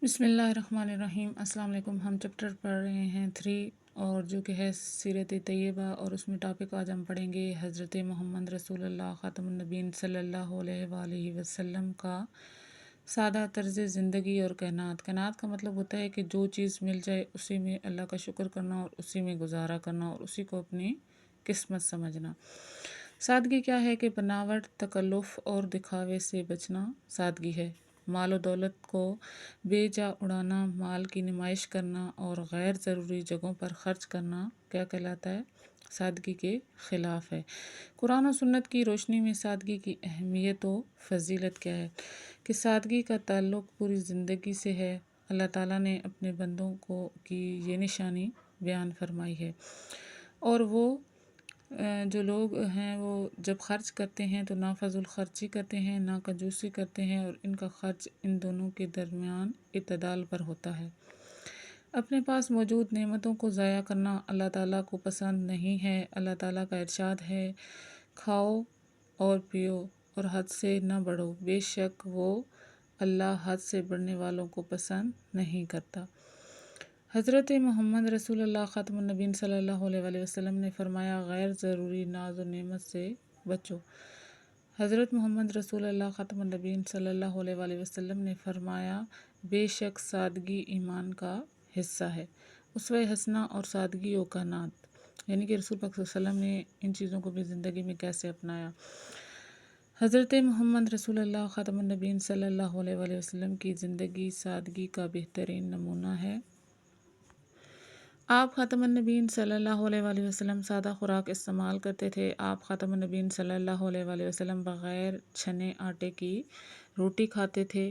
بسم اللہ الرحمن الرحیم۔ السلام علیکم۔ ہم چیپٹر پڑھ رہے ہیں 3 اور جو کہ ہے سیرت طیبہ، اور اس میں ٹاپک آج ہم پڑھیں گے حضرت محمد رسول اللہ خاتم النبیین صلی اللہ علیہ وآلہ وسلم کا سادہ طرز زندگی اور کائنات۔ کائنات کا مطلب ہوتا ہے کہ جو چیز مل جائے اسی میں اللہ کا شکر کرنا اور اسی میں گزارا کرنا اور اسی کو اپنی قسمت سمجھنا۔ سادگی کیا ہے کہ بناوٹ، تکلف اور دکھاوے سے بچنا سادگی ہے۔ مال و دولت کو بے جا اڑانا، مال کی نمائش کرنا اور غیر ضروری جگہوں پر خرچ کرنا کیا کہلاتا ہے؟ سادگی کے خلاف ہے۔ قرآن و سنت کی روشنی میں سادگی کی اہمیت و فضیلت کیا ہے؟ کہ سادگی کا تعلق پوری زندگی سے ہے۔ اللہ تعالیٰ نے اپنے بندوں کی یہ نشانی بیان فرمائی ہے، اور وہ جو لوگ ہیں وہ جب خرچ کرتے ہیں تو نہ فضول خرچی کرتے ہیں نہ کنجوسی کرتے ہیں، اور ان کا خرچ ان دونوں کے درمیان اعتدال پر ہوتا ہے۔ اپنے پاس موجود نعمتوں کو ضائع کرنا اللہ تعالیٰ کو پسند نہیں ہے۔ اللہ تعالیٰ کا ارشاد ہے، کھاؤ اور پیو اور حد سے نہ بڑھو، بے شک وہ اللہ حد سے بڑھنے والوں کو پسند نہیں کرتا۔ حضرت محمد رسول اللہ خاتم النبیین صلی اللہ علیہ وآلہ وسلم نے فرمایا، غیر ضروری ناز و نعمت سے بچو۔ حضرت محمد رسول اللہ خاتم النبیین صلی اللہ علیہ وآلہ وسلم نے فرمایا، بے شک سادگی ایمان کا حصہ ہے۔ اسوہ حسنہ اور سادگی و کائنات، یعنی کہ رسول پاک صلی اللہ علیہ وسلم نے ان چیزوں کو بھی زندگی میں کیسے اپنایا۔ حضرت محمد رسول اللہ خاتم النبیین صلی اللہ علیہ وآلہ وسلم کی زندگی سادگی کا بہترین نمونہ ہے۔ آپ خاتم النبیین صلی اللہ علیہ وآلہ وسلم سادہ خوراک استعمال کرتے تھے۔ آپ خاتم النبیین صلی اللہ علیہ وآلہ وسلم بغیر چھنے آٹے کی روٹی کھاتے تھے۔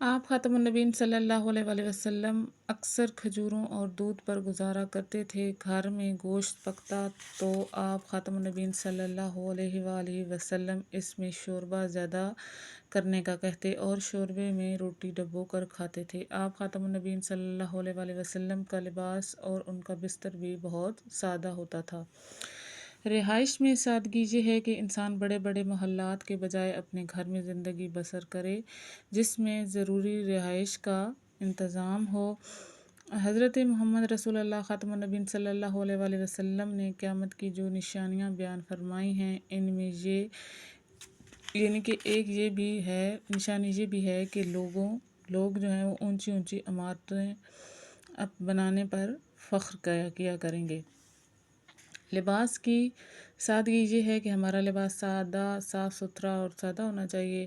آپ خاتم النبیین صلی اللہ علیہ وآلہ وسلم اکثر کھجوروں اور دودھ پر گزارا کرتے تھے۔ گھر میں گوشت پکتا تو آپ خاتم النبیین صلی اللہ علیہ وآلہ وسلم اس میں شوربہ زیادہ کرنے کا کہتے اور شوربے میں روٹی ڈبو کر کھاتے تھے۔ آپ خاتم النبیین صلی اللہ علیہ وآلہ وسلم کا لباس اور ان کا بستر بھی بہت سادہ ہوتا تھا۔ رہائش میں سادگی یہ ہے کہ انسان بڑے بڑے محلات کے بجائے اپنے گھر میں زندگی بسر کرے جس میں ضروری رہائش کا انتظام ہو۔ حضرت محمد رسول اللہ خاتم النبیین صلی اللہ علیہ وآلہ وسلم نے قیامت کی جو نشانیاں بیان فرمائی ہیں، ان میں یعنی کہ ایک یہ بھی ہے، نشانی یہ بھی ہے کہ لوگ جو ہیں وہ اونچی اونچی عمارتیں بنانے پر فخر کیا کریں گے۔ لباس کی سادگی یہ ہے کہ ہمارا لباس سادہ، صاف ستھرا اور سادہ ہونا چاہیے۔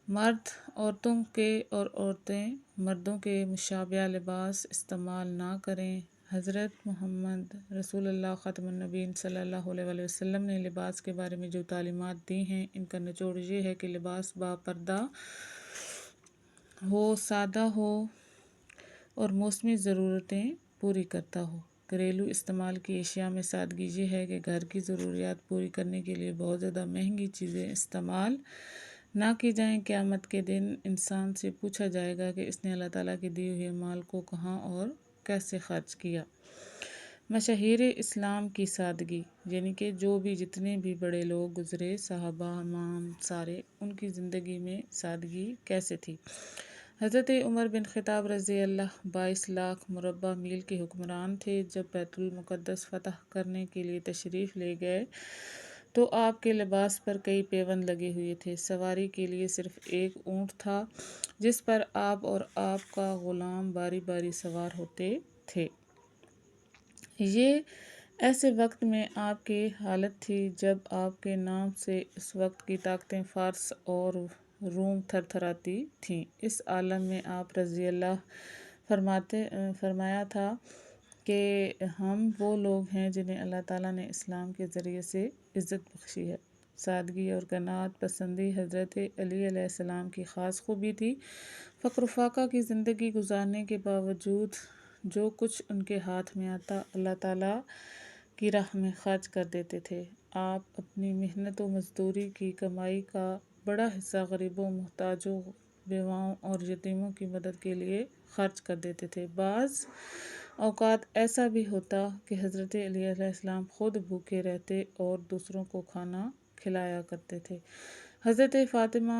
مرد عورتوں کے اور عورتیں مردوں کے مشابہ لباس استعمال نہ کریں۔ حضرت محمد رسول اللہ خاتم النبیین صلی اللہ علیہ وآلہ وسلم نے لباس کے بارے میں جو تعلیمات دی ہیں، ان کا نچوڑ یہ ہے کہ لباس با پردہ ہو، سادہ ہو اور موسمی ضرورتیں پوری کرتا ہو۔ گھریلو استعمال کی اشیاء میں سادگی یہ ہے کہ گھر کی ضروریات پوری کرنے کے لیے بہت زیادہ مہنگی چیزیں استعمال نہ کی جائیں۔ قیامت کے دن انسان سے پوچھا جائے گا کہ اس نے اللہ تعالیٰ کے دیے ہوئے مال کو کہاں اور کیسے خرچ کیا۔ مشاہیر اسلام کی سادگی، یعنی کہ جو بھی جتنے بھی بڑے لوگ گزرے، صحابہ، امام، سارے، ان کی زندگی میں سادگی کیسے تھی۔ حضرت عمر بن خطاب رضی اللہ 22 لاکھ مربع میل کے حکمران تھے۔ جب بیت المقدس فتح کرنے کے لیے تشریف لے گئے تو آپ کے لباس پر کئی پیوند لگے ہوئے تھے۔ سواری کے لیے صرف ایک اونٹ تھا جس پر آپ اور آپ کا غلام باری باری سوار ہوتے تھے۔ یہ ایسے وقت میں آپ کی حالت تھی جب آپ کے نام سے اس وقت کی طاقتیں فارس اور روم تھر تھراتی تھیں۔ اس عالم میں آپ رضی اللہ فرمایا تھا کہ ہم وہ لوگ ہیں جنہیں اللہ تعالیٰ نے اسلام کے ذریعے سے عزت بخشی ہے۔ سادگی اور قناعت پسندی حضرت علی علیہ السلام کی خاص خوبی تھی۔ فقر و فاقہ کی زندگی گزارنے کے باوجود جو کچھ ان کے ہاتھ میں آتا اللہ تعالیٰ کی راہ میں خرچ کر دیتے تھے۔ آپ اپنی محنت و مزدوری کی کمائی کا بڑا حصہ غریبوں، محتاجوں، بیواؤں اور یتیموں کی مدد کے لیے خرچ کر دیتے تھے۔ بعض اوقات ایسا بھی ہوتا کہ حضرت علی علیہ السلام خود بھوکے رہتے اور دوسروں کو کھانا کھلایا کرتے تھے۔ حضرت فاطمہ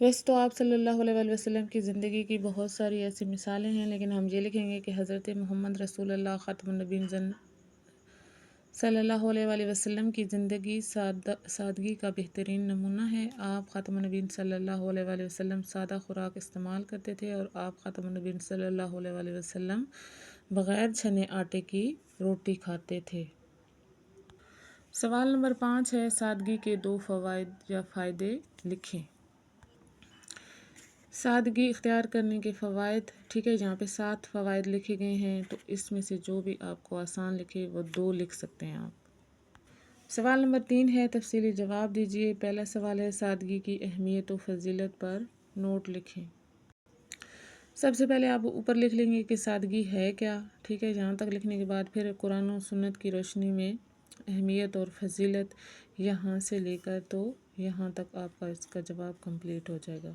ویسے تو آپ صلی اللہ علیہ وآلہ وسلم کی زندگی کی بہت ساری ایسی مثالیں ہیں، لیکن ہم یہ لکھیں گے کہ حضرت محمد رسول اللہ خاتم النبیین صلی اللہ علیہ وآلہ وسلم کی زندگی سادگی کا بہترین نمونہ ہے۔ آپ خاتم النبیین صلی اللہ علیہ وآلہ وسلم سادہ خوراک استعمال کرتے تھے، اور آپ خاتم النبیین صلی اللہ علیہ وآلہ وسلم بغیر چھنے آٹے کی روٹی کھاتے تھے۔ سوال نمبر 5 ہے، سادگی کے 2 فوائد یا فائدے لکھیں۔ سادگی اختیار کرنے کے فوائد، ٹھیک ہے، جہاں پہ 7 فوائد لکھے گئے ہیں تو اس میں سے جو بھی آپ کو آسان لکھے وہ 2 لکھ سکتے ہیں آپ۔ سوال نمبر 3 ہے، تفصیلی جواب دیجیے۔ پہلا سوال ہے، سادگی کی اہمیت و فضیلت پر نوٹ لکھیں۔ سب سے پہلے آپ اوپر لکھ لیں گے کہ سادگی ہے کیا، ٹھیک ہے، جہاں تک لکھنے کے بعد پھر قرآن و سنت کی روشنی میں اہمیت اور فضیلت یہاں سے لے کر تو یہاں تک آپ کا اس کا جواب کمپلیٹ ہو جائے گا۔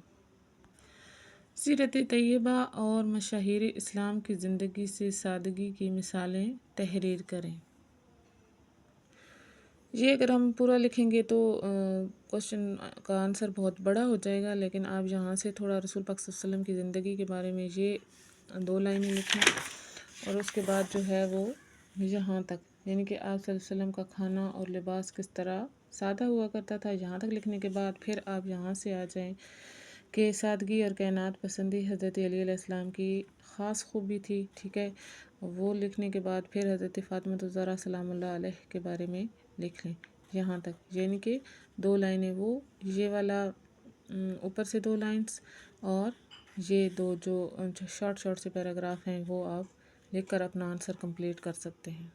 سیرت طیبہ اور مشاہیر اسلام کی زندگی سے سادگی کی مثالیں تحریر کریں۔ یہ اگر ہم پورا لکھیں گے تو کوشچن کا آنسر بہت بڑا ہو جائے گا، لیکن آپ یہاں سے تھوڑا رسول پاک صلی اللہ علیہ وسلم کی زندگی کے بارے میں یہ 2 لائنیں لکھیں، اور اس کے بعد جو ہے وہ یہاں تک، یعنی کہ آپ صلی اللہ علیہ وسلم کا کھانا اور لباس کس طرح سادہ ہوا کرتا تھا، یہاں تک لکھنے کے بعد پھر آپ یہاں سے آ جائیں کہ سادگی اور کائنات پسندی حضرت علی علیہ السلام کی خاص خوبی تھی، ٹھیک ہے، وہ لکھنے کے بعد پھر حضرت فاطمہ الزہرا سلام اللہ علیہ کے بارے میں لکھ لیں یہاں تک، یعنی کہ 2 لائنیں وہ یہ والا اوپر سے 2 لائنز، اور یہ 2 جو شارٹ سے پیراگراف ہیں وہ آپ لکھ کر اپنا آنسر کمپلیٹ کر سکتے ہیں۔